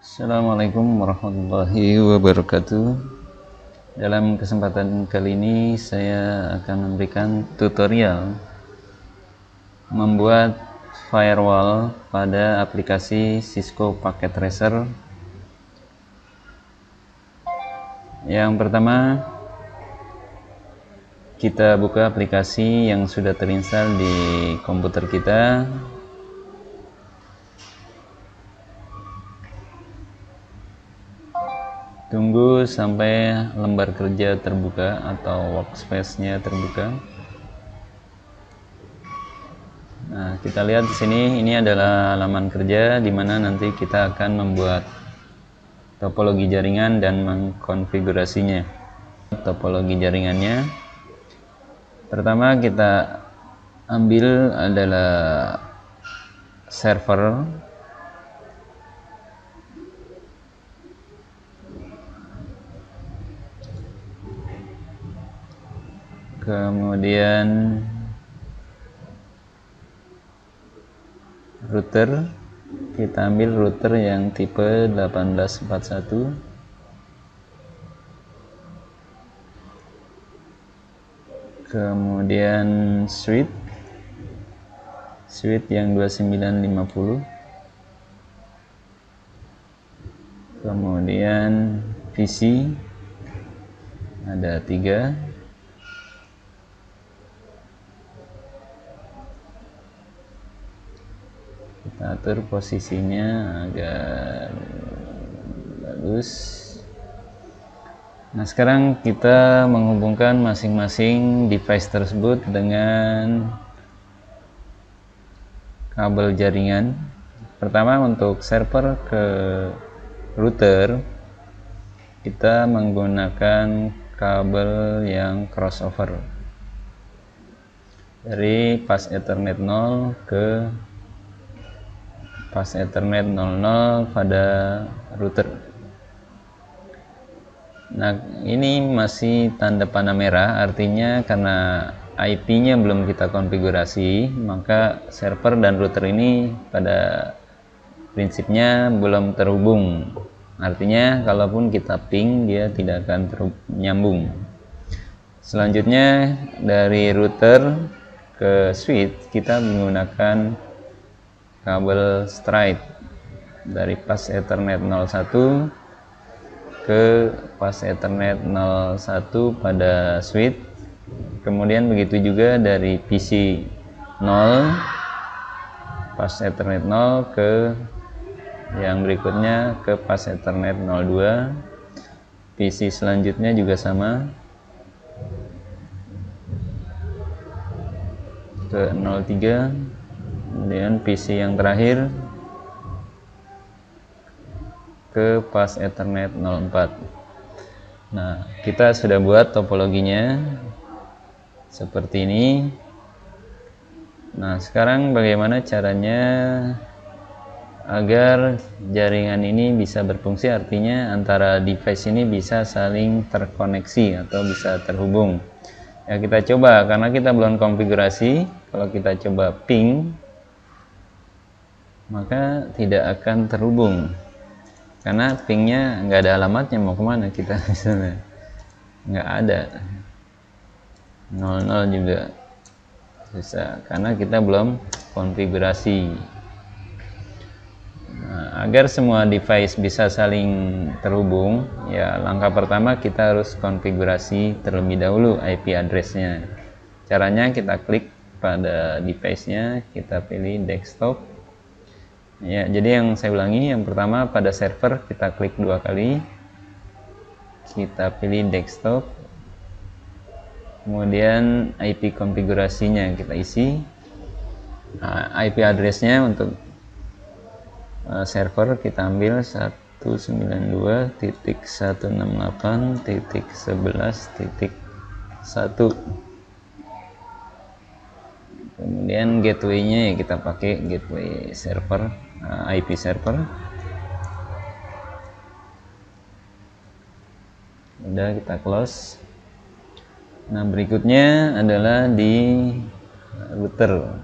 Assalamualaikum warahmatullahi wabarakatuh. Dalam kesempatan kali ini saya akan memberikan tutorial membuat firewall pada aplikasi Cisco Packet Tracer. Yang pertama, kita buka aplikasi yang sudah terinstall di komputer kita. Tunggu sampai lembar kerja terbuka atau workspace-nya terbuka. Nah, kita lihat di sini, ini adalah halaman kerja di mana nanti kita akan membuat topologi jaringan dan mengkonfigurasinya. Topologi jaringannya, pertama kita ambil adalah server. Kemudian router, kita ambil router yang tipe 1841. Kemudian switch yang 2950. Kemudian PC ada 3. Kita atur posisinya agar bagus. Nah, sekarang kita menghubungkan masing-masing device tersebut dengan kabel jaringan. Pertama, untuk server ke router kita menggunakan kabel yang crossover dari pas Ethernet 0 ke pas Ethernet 00 pada router. Nah, ini masih tanda panah merah, artinya karena IP-nya belum kita konfigurasi, maka server dan router ini pada prinsipnya belum terhubung. Artinya kalaupun kita ping, dia tidak akan nyambung. Selanjutnya dari router ke switch kita menggunakan kabel straight dari pas Ethernet 01 ke pas Ethernet 01 pada switch. Kemudian begitu juga dari PC 0 pas Ethernet 0 ke yang berikutnya ke pas Ethernet 02. PC selanjutnya juga sama ke 03. Kemudian PC yang terakhir ke pas Ethernet 04. Nah, kita sudah buat topologinya seperti ini. Nah, sekarang bagaimana caranya agar jaringan ini bisa berfungsi, artinya antara device ini bisa saling terkoneksi atau bisa terhubung. Ya, kita coba, karena kita belum konfigurasi. Kalau kita coba ping, maka tidak akan terhubung karena pingnya nggak ada alamatnya, mau kemana kita misalnya, nggak ada. 00 juga susah karena kita belum konfigurasi. Nah, agar semua device bisa saling terhubung, ya langkah pertama kita harus konfigurasi terlebih dahulu IP address-nya. Caranya kita klik pada device-nya, kita pilih desktop. Ya, jadi yang saya ulangi, yang pertama pada server kita klik 2 kali, kita pilih desktop, kemudian IP konfigurasinya kita isi. Nah, IP address-nya untuk server kita ambil 192.168.11.1. Kemudian gateway-nya ya kita pakai gateway server, IP server. Udah, kita close. Nah, berikutnya adalah di router.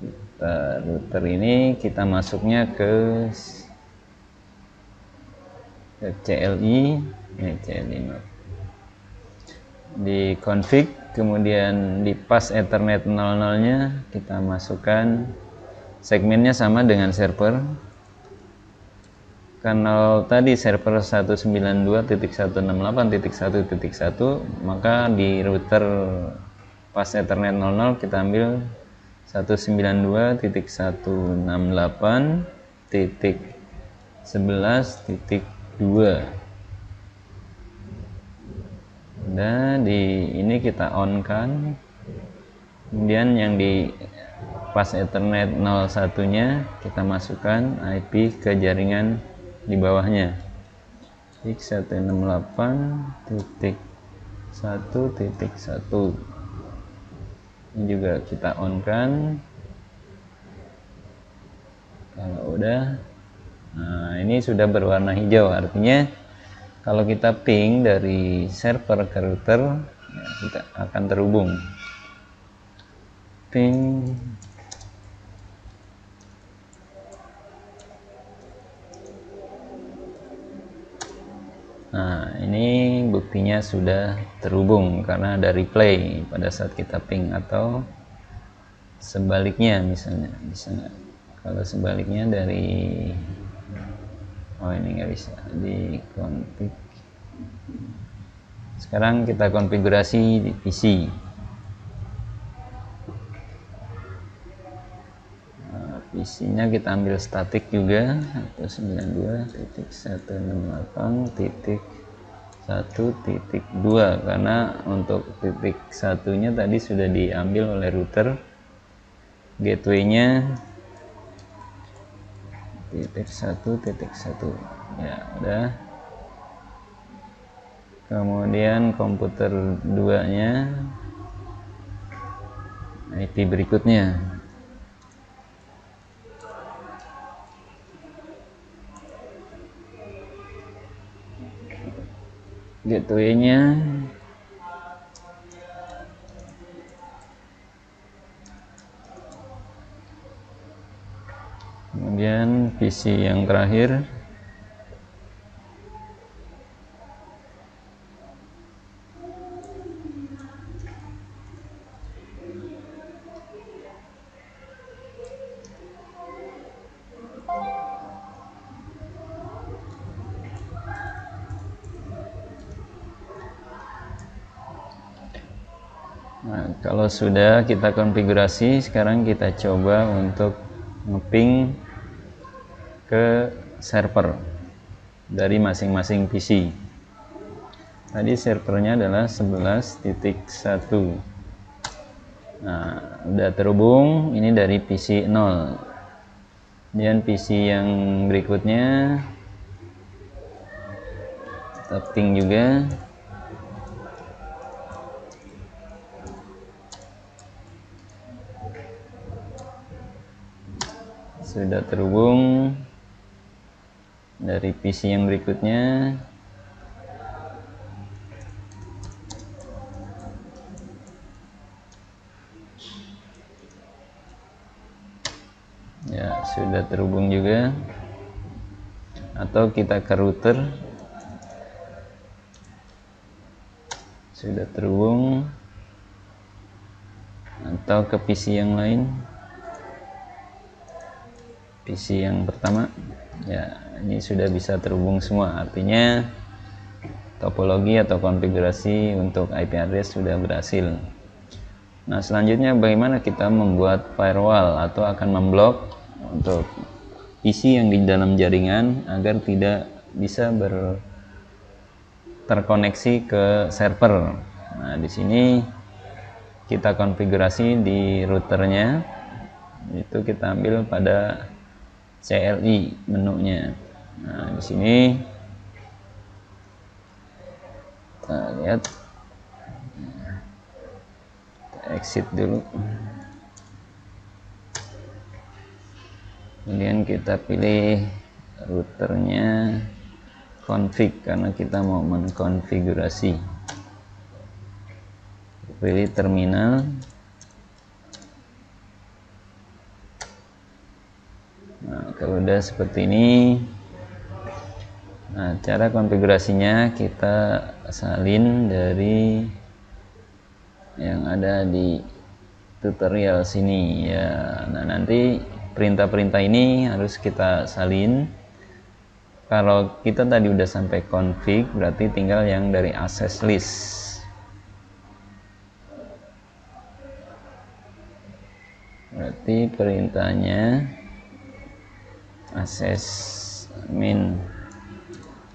Kita router ini kita masuknya ke CLI, di config, kemudian di pas Ethernet 00 nya kita masukkan segmennya sama dengan server. Kanal tadi server 192.168.1.1, maka di router pas Ethernet 00 kita ambil 192.168.11.2. Nah, di ini kita on kan. Kemudian yang di pas Ethernet 01 nya kita masukkan IP ke jaringan di bawahnya, 168.1.1. ini juga kita on kan. Kalau udah, nah ini sudah berwarna hijau, artinya kalau kita ping dari server ke router, ya, kita akan terhubung. Ping. Nah, ini buktinya sudah terhubung karena ada replay pada saat kita ping, atau sebaliknya misalnya. Kalau sebaliknya dari, oh ini nggak bisa di config. Sekarang kita konfigurasi di PC. PC-nya kita ambil statik juga, 192.168.1.2, karena untuk titik satunya tadi sudah diambil oleh router. Gateway-nya titik 1.1, ya udah. Kemudian komputer 2 nya IP berikutnya, gateway-nya kemudian PC yang terakhir Nah, kalau sudah kita konfigurasi, sekarang kita coba untuk ngeping ke server dari masing-masing PC. Tadi servernya adalah 11.1. Nah, udah terhubung. Ini dari PC 0. Dan PC yang berikutnya kita ping juga. Sudah terhubung dari PC yang berikutnya. Ya, sudah terhubung juga. Atau kita ke router. Sudah terhubung. Atau ke PC yang lain. PC yang pertama, ya ini sudah bisa terhubung semua, artinya topologi atau konfigurasi untuk IP address sudah berhasil. Nah, selanjutnya bagaimana kita membuat firewall atau akan memblok untuk PC yang di dalam jaringan agar tidak bisa terkoneksi ke server. Nah, di sini kita konfigurasi di routernya, itu kita ambil pada CLI menunya. Nah, di sini kita lihat, kita exit dulu. Kemudian kita pilih routernya, config, karena kita mau mengkonfigurasi. Pilih terminal. Kalau udah seperti ini, nah cara konfigurasinya kita salin dari yang ada di tutorial sini ya. Nah nanti perintah-perintah ini harus kita salin. Kalau kita tadi udah sampai config, berarti tinggal yang dari access list. Berarti perintahnya access min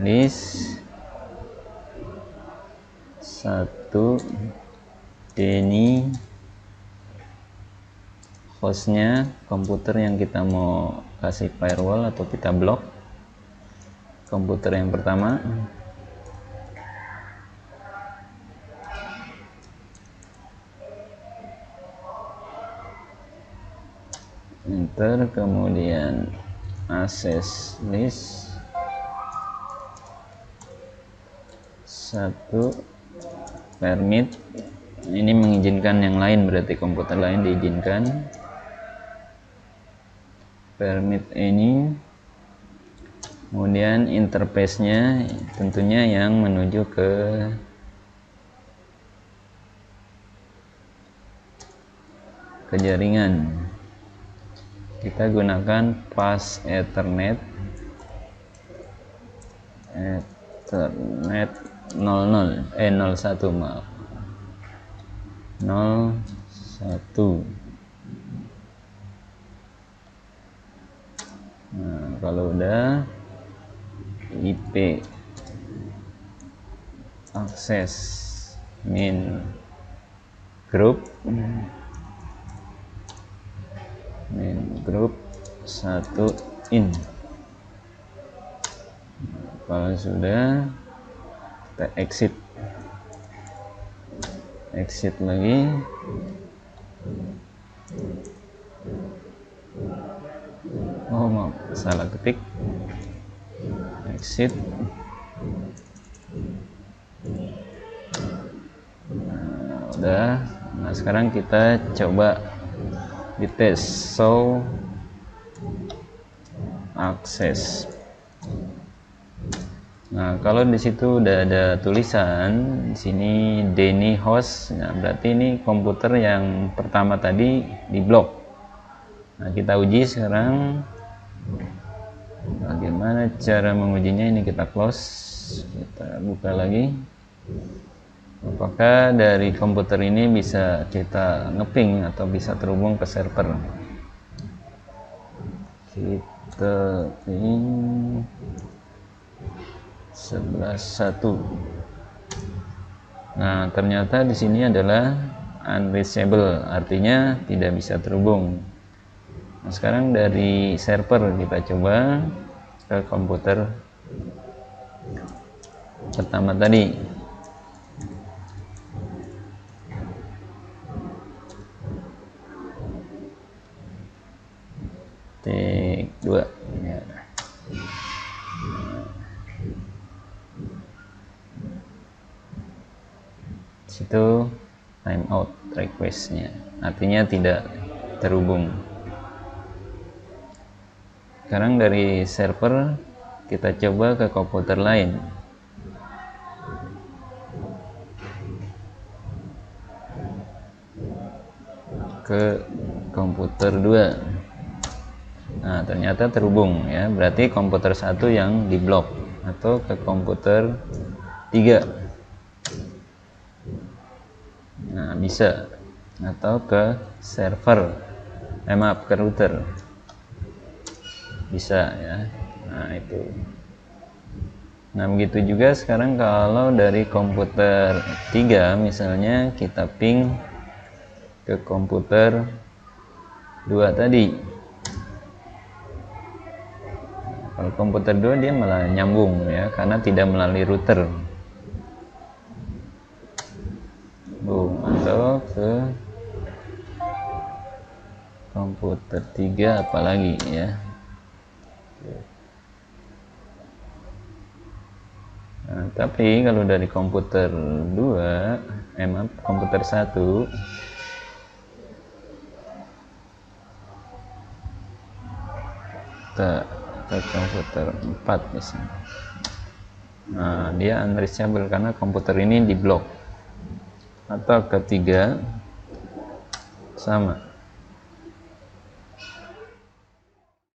list 1 Denny, hostnya komputer yang kita mau kasih firewall atau kita blok, komputer yang pertama. Enter, kemudian access list 1 permit, ini mengizinkan yang lain, berarti komputer lain diizinkan. Permit ini, kemudian interface-nya tentunya yang menuju ke jaringan. Kita gunakan pas Ethernet 01, maaf, 01. Nah, kalau udah IP akses min group 1 in. Kalau sudah, kita exit lagi. Oh maaf, salah ketik. Exit. Nah, udah. Nah sekarang kita coba dites. So access. Nah, kalau di situ udah ada tulisan di sini Denny host, nah berarti ini komputer yang pertama tadi diblok. Nah, kita uji sekarang. Bagaimana cara mengujinya? Ini kita close, kita buka lagi. Apakah dari komputer ini bisa kita ngeping atau bisa terhubung ke server? Kita ping 11.1. Nah, ternyata di sini adalah unreachable, artinya tidak bisa terhubung. Nah, sekarang dari server kita coba ke komputer pertama tadi. Tik 2 ya. Situ timeout requestnya, artinya tidak terhubung. Sekarang dari server kita coba ke komputer lain. Ke komputer 2. Nah, ternyata terhubung ya. Berarti komputer 1 yang diblok, atau ke komputer 3. Nah, bisa, atau ke server. Maaf, ke router. Bisa ya. Nah, itu. Nah, begitu juga sekarang kalau dari komputer 3 misalnya kita ping ke komputer 2 tadi. Kalau komputer 2 dia malah nyambung ya, karena tidak melalui router. Atau ke komputer 3 apalagi ya. Nah, tapi kalau dari komputer 2, komputer 1, kita ke komputer 4 di sini. Nah, dia unreachable karena komputer ini diblok. Atau ketiga sama